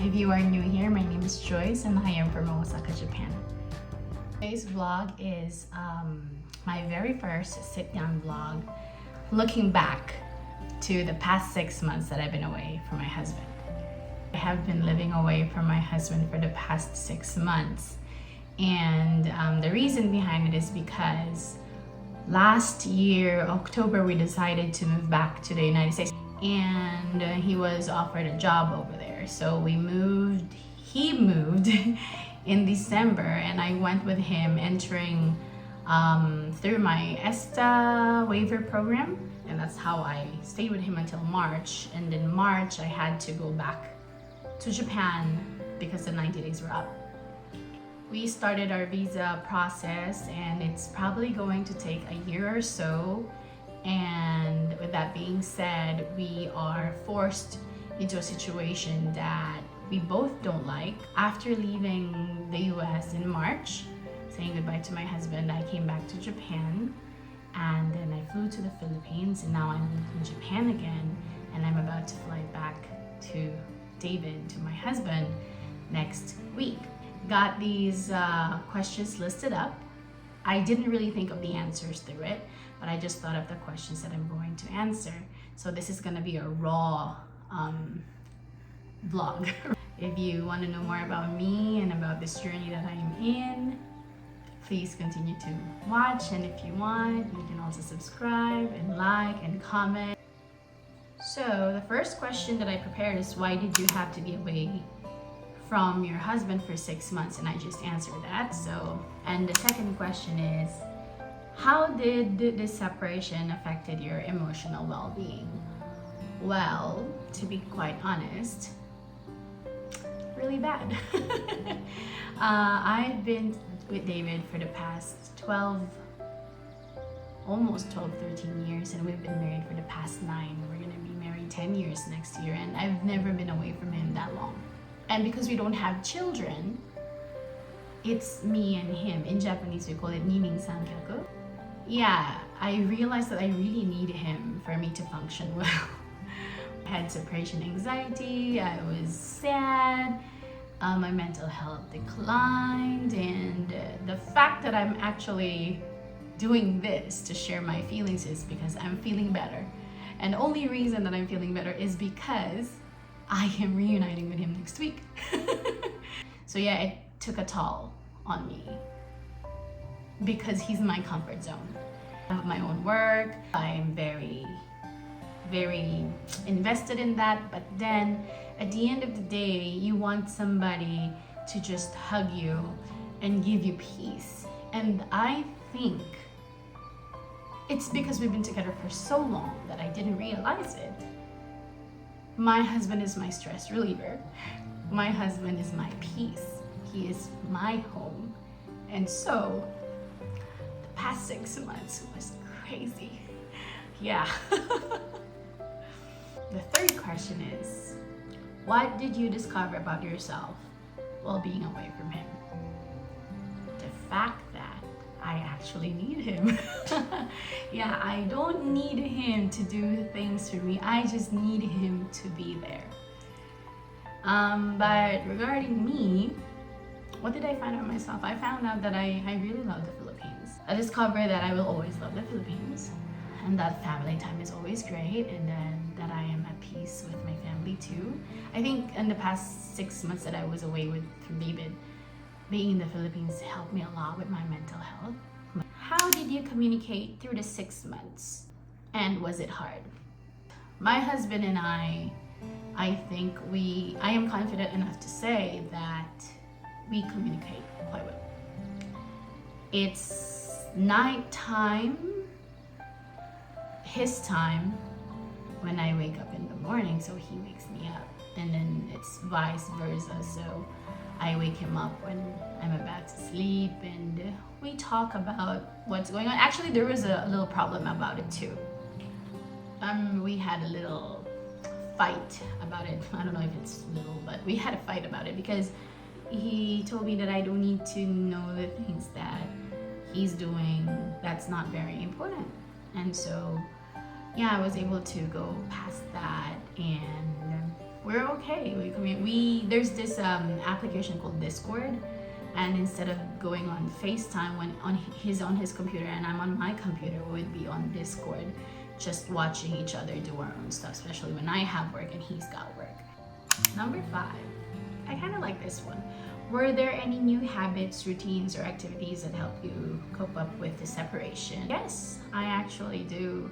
If you are new here, my name is Joyce and I am from Osaka, Japan. Today's vlog is my very first sit-down vlog looking back to the past 6 months that I've been away from my husband. I have been living away from my husband for the past 6 months, and the reason behind it is because last year, October, we decided to move back to the United States, and he was offered a job over there. So he moved in December, and I went with him entering through my ESTA waiver program, and that's how I stayed with him until March. And in March, I had to go back to Japan because the 90 days were up. We started our visa process, and it's probably going to take a year or so. And with that being said, we are forced into a situation that we both don't like. After leaving the US in March, saying goodbye to my husband, I came back to Japan, and then I flew to the Philippines, and now I'm in Japan again, and I'm about to fly back to David, to my husband, next week. Got these questions listed up. I didn't really think of the answers through it, but I just thought of the questions that I'm going to answer. So this is gonna be a raw vlog. If you want to know more about me and about this journey that I'm in, please continue to watch, and if you want, you can also subscribe and like and comment. So the first question that I prepared is, why did you have to be away from your husband for 6 months? And I just answered that. So, and the second question is, how did this separation affected your emotional well-being? Well, to be quite honest, really bad. I've been with David for the past almost 12, 13 years, and we've been married for the past 9. We're gonna be married 10 years next year, and I've never been away from him that long. And because we don't have children, it's me and him. In Japanese, we call it nimin sankyaku. Yeah, I realized that I really need him for me to function well. I had separation anxiety, I was sad, my mental health declined, and the fact that I'm actually doing this to share my feelings is because I'm feeling better. And the only reason that I'm feeling better is because I am reuniting with him next week. So yeah, it took a toll on me because he's my comfort zone. I have my own work. I'm very, very invested in that. But then at the end of the day, you want somebody to just hug you and give you peace. And I think it's because we've been together for so long that I didn't realize it. My husband is my stress reliever. My husband is my peace. He is my home. And so the past 6 months was crazy. Yeah. The third question is, what did you discover about yourself while being away from him? The fact that I actually need him. Yeah, I don't need him to do things for me. I just need him to be there. But regarding me, what did I find out myself? I found out that I really love the Philippines. I discovered that I will always love the Philippines, and that family time is always great, and then that I am at peace with my family too. I think in the past 6 months that I was away from David, being in the Philippines helped me a lot with my mental health. How did you communicate through the 6 months? And was it hard? My husband and I think I am confident enough to say that we communicate quite well. It's nighttime, his time, when I wake up in the morning, so he wakes me up. And then it's vice versa, so I wake him up when I'm about to sleep, and we talk about what's going on. Actually, there was a little problem about it too. We had a little fight about it. I don't know if it's little, but we had a fight about it because he told me that I don't need to know the things that he's doing that's not very important. And so, yeah, I was able to go past that, and we're okay. We there's this application called Discord, and instead of going on FaceTime when he's on his computer and I'm on my computer, we would be on Discord, just watching each other do our own stuff, especially when I have work and he's got work. Number 5, I kind of like this one. Were there any new habits, routines, or activities that help you cope up with the separation? Yes, I actually do.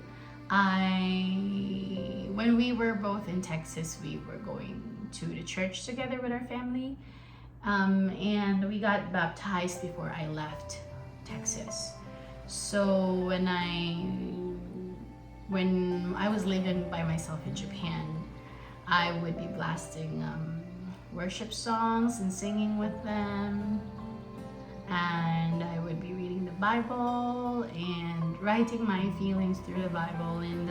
When we were both in Texas, we were going to the church together with our family, and we got baptized before I left Texas. So when I was living by myself in Japan, I would be blasting worship songs and singing with them, and I would be reading the Bible and writing my feelings through the Bible, and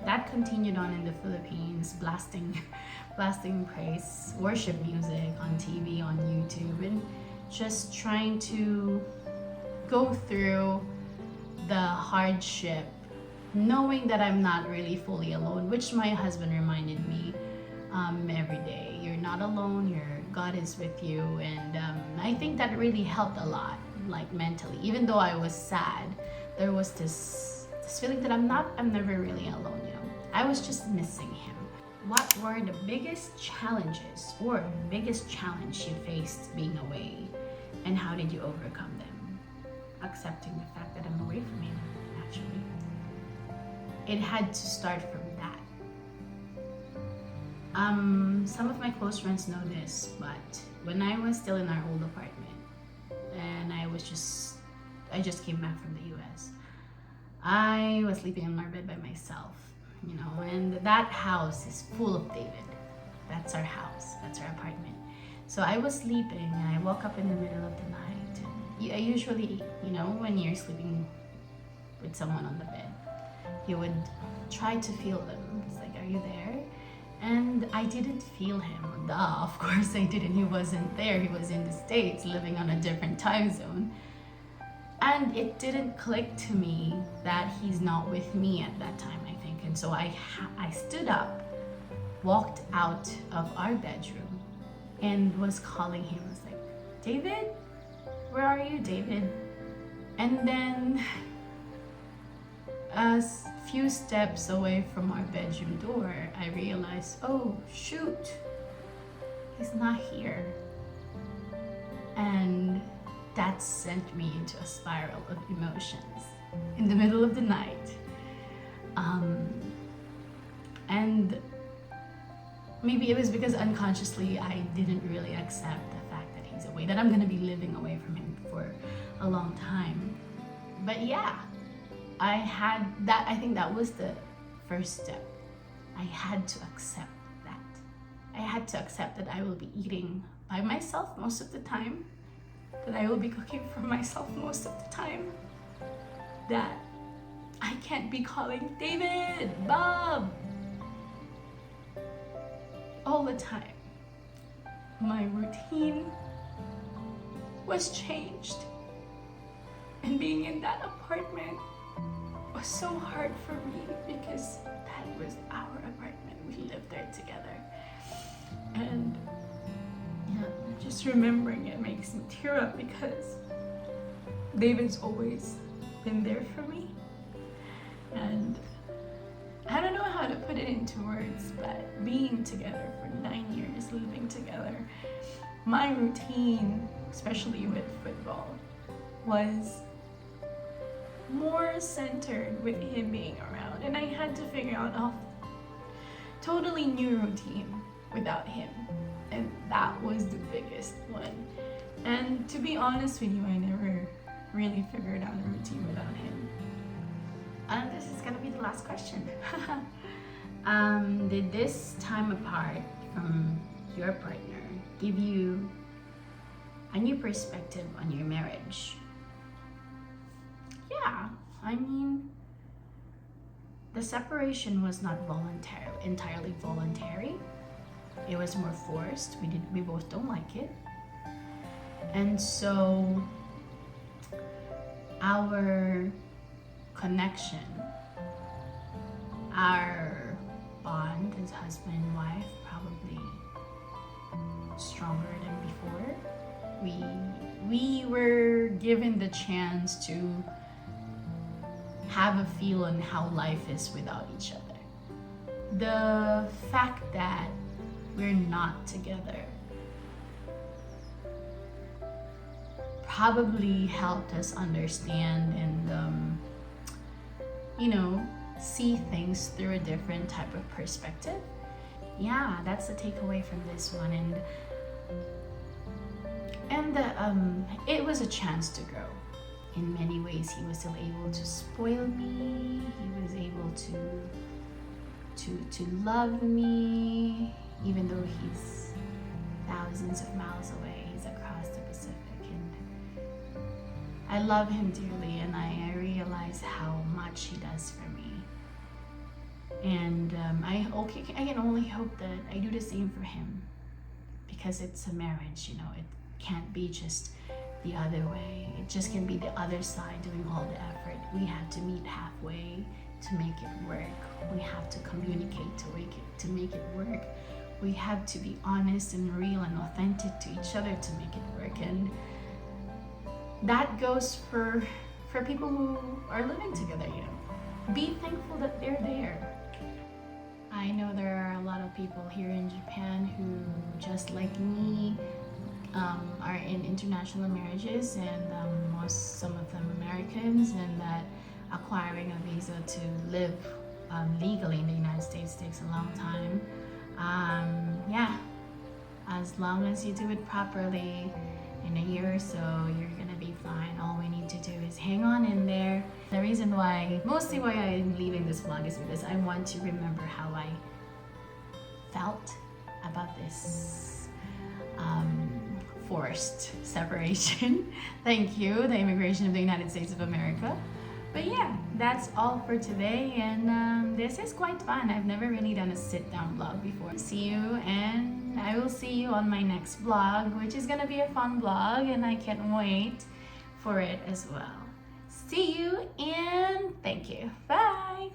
that continued on in the Philippines, blasting praise worship music on TV, on YouTube, and just trying to go through the hardship, knowing that I'm not really fully alone, which my husband reminded me every day. You're not alone, God is with you, and I think that really helped a lot, like mentally. Even though I was sad, there was this feeling that I'm never really alone, you know. I was just missing him. What were the biggest challenges or biggest challenge you faced being away, and how did you overcome them? Accepting the fact that I'm away from him, actually. It had to start from that. Some of my close friends know this, but when I was still in our old apartment and I just came back from the US, I was sleeping in our bed by myself, you know, and that house is full of David. That's our house, that's our apartment. So I was sleeping and I woke up in the middle of the night. And I usually, you know, when you're sleeping with someone on the bed, you would try to feel them. It's like, are you there? And I didn't feel him. Duh, of course I didn't. He wasn't there. He was in the States, living on a different time zone. And it didn't click to me that he's not with me at that time, I think. And so I stood up, walked out of our bedroom, and was calling him. I was like, David? Where are you, David? And then a few steps away from our bedroom door, I realized, oh shoot, he's not here. And that sent me into a spiral of emotions in the middle of the night. And maybe it was because unconsciously I didn't really accept the fact that he's away, that I'm gonna be living away from him for a long time. But yeah, I think that was the first step. I had to accept that. I had to accept that I will be eating by myself most of the time, that I will be cooking for myself most of the time, that I can't be calling David, Bob, all the time. My routine was changed, and being in that apartment was so hard for me because that was our apartment. We lived there together. And yeah, just remembering it makes me tear up because David's always been there for me. And I don't know how to put it into words, but being together for 9 years, living together, my routine, especially with football, was more centered with him being around, and I had to figure out a totally new routine without him, and that was the biggest one. And to be honest with you, I never really figured out a routine without him. And this is gonna be the last question. Did this time apart from your partner give you a new perspective on your marriage? Yeah, I mean, the separation was not entirely voluntary. It was more forced. We both don't like it. And so our connection, our bond as husband and wife probably stronger than before. We were given the chance to have a feel on how life is without each other. The fact that we're not together probably helped us understand and see things through a different type of perspective. Yeah, that's the takeaway from this one. And it was a chance to grow. In many ways, he was still able to spoil me. He was able to love me, even though he's thousands of miles away. He's across the Pacific, and I love him dearly, and I realize how much he does for me. And I can only hope that I do the same for him, because it's a marriage. It can't be just the other way. It just can be the other side doing all the effort. We have to meet halfway to make it work. We have to communicate to make it work. We have to be honest and real and authentic to each other to make it work. And that goes for people who are living together. Be thankful that they're there. I know there are a lot of people here in Japan who, just like me, are in international marriages, and some of them Americans, and that acquiring a visa to live legally in the United States takes a long time. As long as you do it properly, in a year or so, you're gonna be fine. All we need to do is hang on in there. The reason mostly why I'm leaving this vlog is because I want to remember how I felt about this forced separation. Thank you, the immigration of the United States of America. But yeah, that's all for today, and this is quite fun. I've never really done a sit-down vlog before. See you, and I will see you on my next vlog, which is gonna be a fun vlog, and I can't wait for it as well. See you, and thank you. Bye!